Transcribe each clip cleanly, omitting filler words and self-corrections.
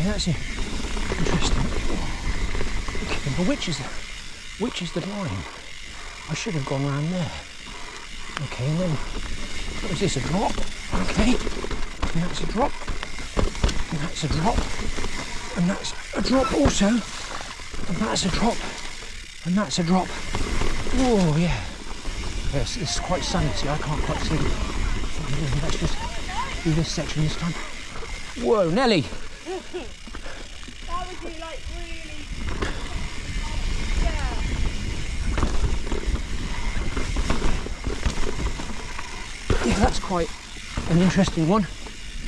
that's interesting. Okay, but which is the line? I should have gone round there. Okay, and then what is this, a drop? Okay, and that's a drop, and that's a drop, and that's a drop also, and that's a drop, and that's a drop. Oh yeah. Yes, it's quite sunny, see, I can't quite see. Let's just do this section this time. Whoa, Nelly! That would be like really... Yeah, that's quite an interesting one.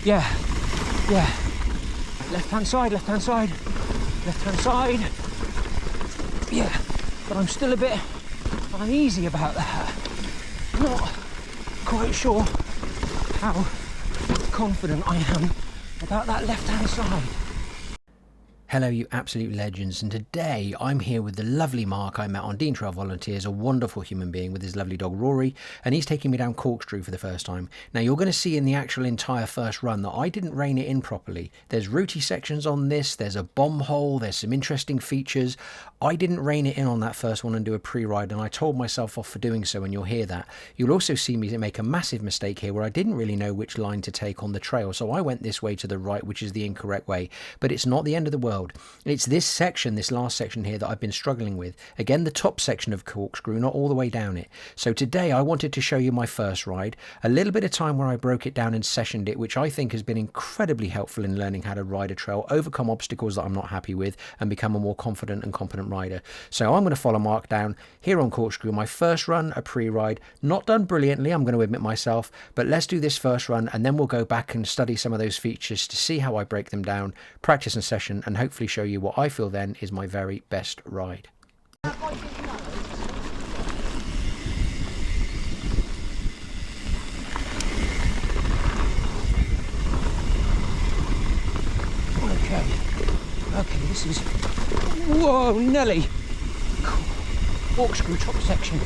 Yeah. Left hand side, left hand side, left hand side. Yeah, but I'm still a bit uneasy about that. Not quite sure how confident I am about that left hand side. Hello you absolute legends, and today I'm here with the lovely Mark I met on Dean Trail Volunteers, a wonderful human being with his lovely dog Rory, and he's taking me down Corkscrew for the first time. Now you're going to see in the actual entire first run that I didn't rein it in properly. There's rooty sections on this, there's a bomb hole, there's some interesting features. I didn't rein it in on that first one and do a pre-ride, and I told myself off for doing so, and you'll hear that. You'll also see me make a massive mistake here where I didn't really know which line to take on the trail, so I went this way to the right, which is the incorrect way, but it's not the end of the world. It's this section, this last section here, that I've been struggling with. Again, the top section of Corkscrew, not all the way down it. So today I wanted to show you my first ride, a little bit of time where I broke it down and sessioned it, which I think has been incredibly helpful in learning how to ride a trail, overcome obstacles that I'm not happy with, and become a more confident and competent rider. So I'm going to follow Mark down here on Corkscrew, my first run, a pre-ride. Not done brilliantly, I'm going to admit myself, but let's do this first run and then we'll go back and study some of those features to see how I break them down, practice and session, and hopefully show you what I feel then is my very best ride. Okay, this is... Whoa, Nelly! Corkscrew top section.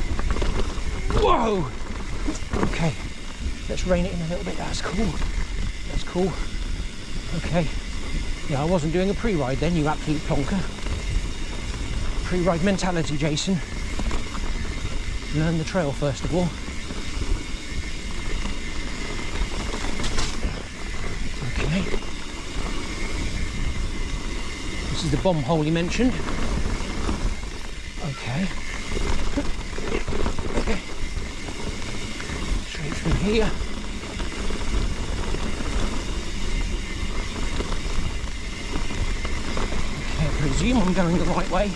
Whoa! Okay, let's rein it in a little bit, that's cool. That's cool. Okay. Yeah, I wasn't doing a pre-ride then, you absolute plonker. Pre-ride mentality, Jason. Learn the trail first of all. Okay. This is the bomb hole you mentioned. Okay. Okay. Straight through here. I presume I'm going the right way.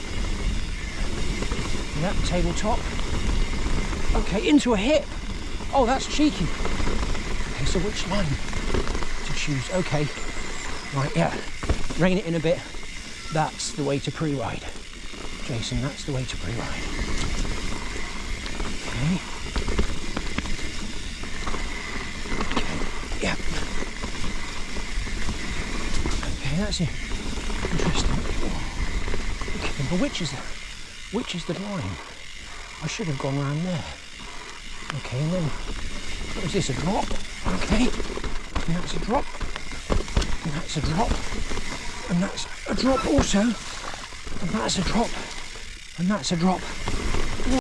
Yep, tabletop. Okay, into a hip. Oh, that's cheeky. Okay, so which line to choose? Okay, right, yeah. Rein it in a bit. That's the way to pre-ride. Jason, that's the way to pre-ride. Okay. Okay, yeah. Okay, that's it. Interesting. Okay, but which is the line? I should have gone round there. Okay, and then what is this, a drop? Okay, and that's a drop, and that's a drop, and that's a drop also, and that's a drop, and that's a drop.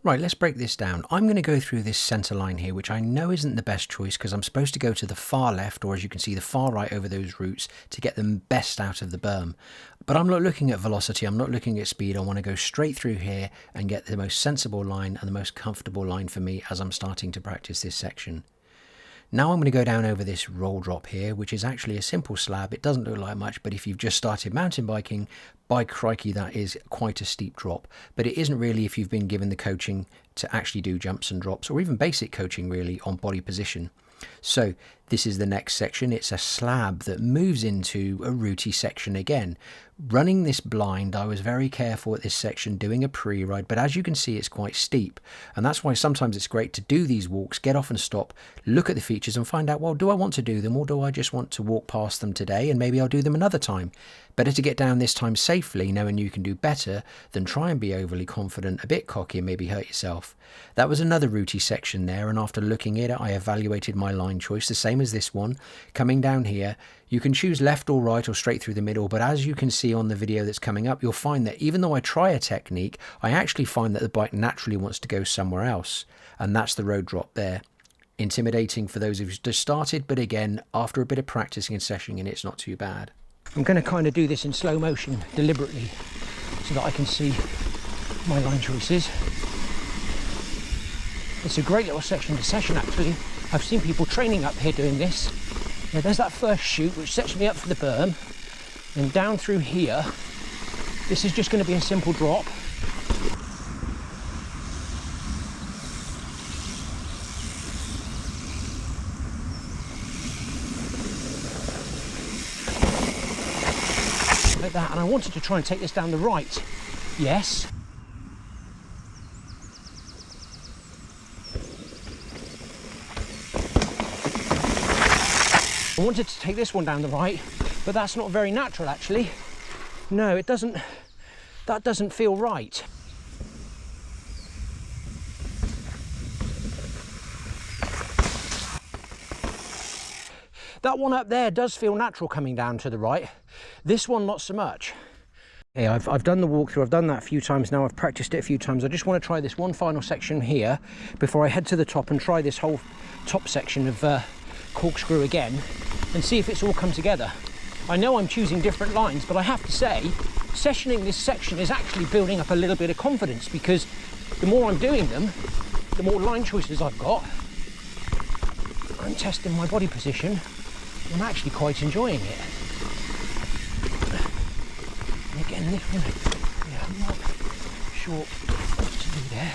Right, let's break this down. I'm going to go through this centre line here, which I know isn't the best choice because I'm supposed to go to the far left, or as you can see, the far right over those routes to get them best out of the berm. But I'm not looking at velocity, I'm not looking at speed. I want to go straight through here and get the most sensible line and the most comfortable line for me as I'm starting to practice this section. Now I'm going to go down over this roll drop here, which is actually a simple slab. It doesn't look like much, but if you've just started mountain biking, by crikey, that is quite a steep drop. But it isn't really if you've been given the coaching to actually do jumps and drops, or even basic coaching really on body position. So this is the next section. It's a slab that moves into a rooty section again. Running this blind, I was very careful at this section doing a pre-ride, but as you can see, it's quite steep. And that's why sometimes it's great to do these walks, get off and stop, look at the features and find out, well, do I want to do them, or do I just want to walk past them today and maybe I'll do them another time? Better to get down this time safely, knowing you can do better, than try and be overly confident, a bit cocky, and maybe hurt yourself. That was another rooty section there, and after looking at it, I evaluated my line choice, the same as this one. Coming down here, you can choose left or right or straight through the middle, but as you can see on the video that's coming up, you'll find that even though I try a technique, I actually find that the bike naturally wants to go somewhere else, and that's the road drop there. Intimidating for those of you who just started, but again, after a bit of practicing and sessioning, it's not too bad. I'm going to kind of do this in slow motion deliberately so that I can see my line choices. It's a great little section to session actually. I've seen people training up here doing this. Now there's that first chute which sets me up for the berm, and down through here this is just going to be a simple drop. Like that, and I wanted to try and take this down the right. Yes. I wanted to take this one down the right, but that's not very natural actually. No, it doesn't, that doesn't feel right. That one up there does feel natural coming down to the right. This one, not so much. Okay, I've done the walkthrough, I've done that a few times now, I've practiced it a few times. I just want to try this one final section here before I head to the top and try this whole top section of Corkscrew again and see if it's all come together. I know I'm choosing different lines, but I have to say, sessioning this section is actually building up a little bit of confidence, because the more I'm doing them, the more line choices I've got. I'm testing my body position. I'm actually quite enjoying it. And again, this one, yeah, I'm not sure what to do there.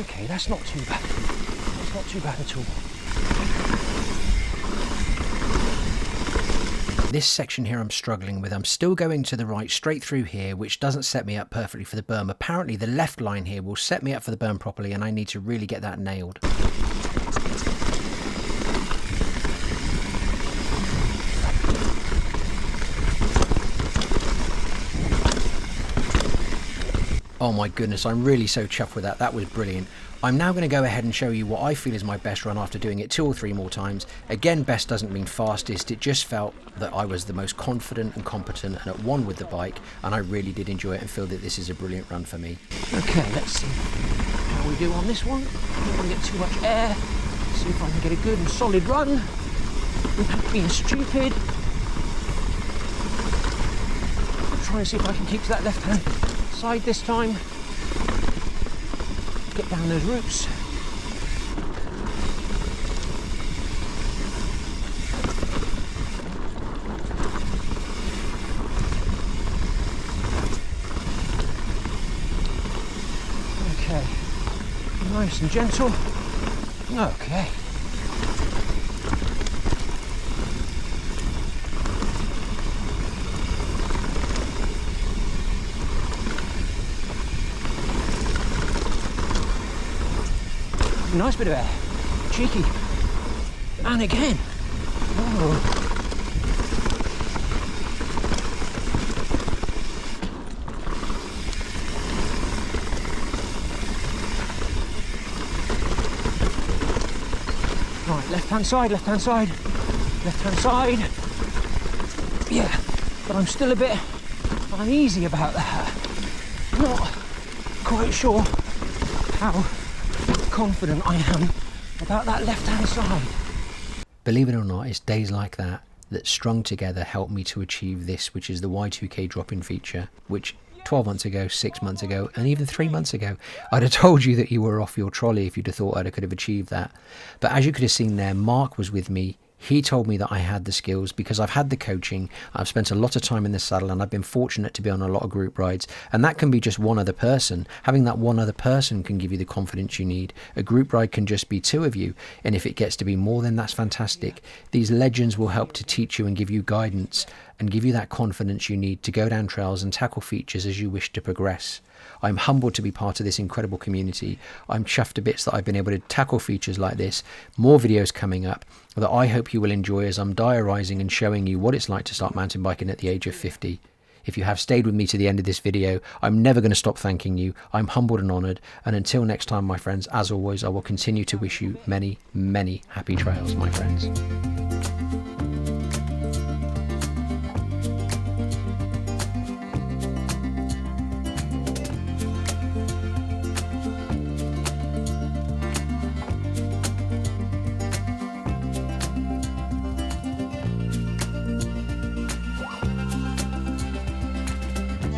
Okay, that's not too bad. That's not too bad at all. This section here I'm struggling with. I'm still going to the right straight through here, which doesn't set me up perfectly for the berm. Apparently the left line here will set me up for the berm properly, and I need to really get that nailed. Oh my goodness, I'm really so chuffed with that. That was brilliant. I'm now going to go ahead and show you what I feel is my best run after doing it 2 or 3 more times. Again, best doesn't mean fastest. It just felt that I was the most confident and competent and at one with the bike, and I really did enjoy it and feel that this is a brilliant run for me. Okay, let's see how we do on this one. I don't want to get too much air. See if I can get a good and solid run without being stupid. Try and see if I can keep to that left hand side this time. Get down those roots. Okay, nice and gentle. Okay. Nice bit of air, cheeky, and again. Whoa. Right, left hand side, left hand side, left hand side. Yeah, but I'm still a bit uneasy about that. Not quite sure how confident I am about that left hand side. Believe it or not, it's days like that that strung together help me to achieve this, which is the Y2K drop-in feature, which 12 months ago, 6 months ago, and even 3 months ago, I'd have told you that you were off your trolley if you'd have thought I could have achieved that. But as you could have seen there, Mark was with me. He told me that I had the skills because I've had the coaching, I've spent a lot of time in the saddle, and I've been fortunate to be on a lot of group rides, and that can be just one other person. Having that one other person can give you the confidence you need. A group ride can just be 2 of you, and if it gets to be more, then that's fantastic. These legends will help to teach you and give you guidance. and give you that confidence you need to go down trails and tackle features as you wish to progress. I'm humbled to be part of this incredible community. I'm chuffed to bits that I've been able to tackle features like this. More videos coming up that I hope you will enjoy as I'm diarising and showing you what it's like to start mountain biking at the age of 50. If you have stayed with me to the end of this video, I'm never going to stop thanking you. I'm humbled and honoured. And until next time, my friends, as always, I will continue to wish you many, many happy trails, my friends.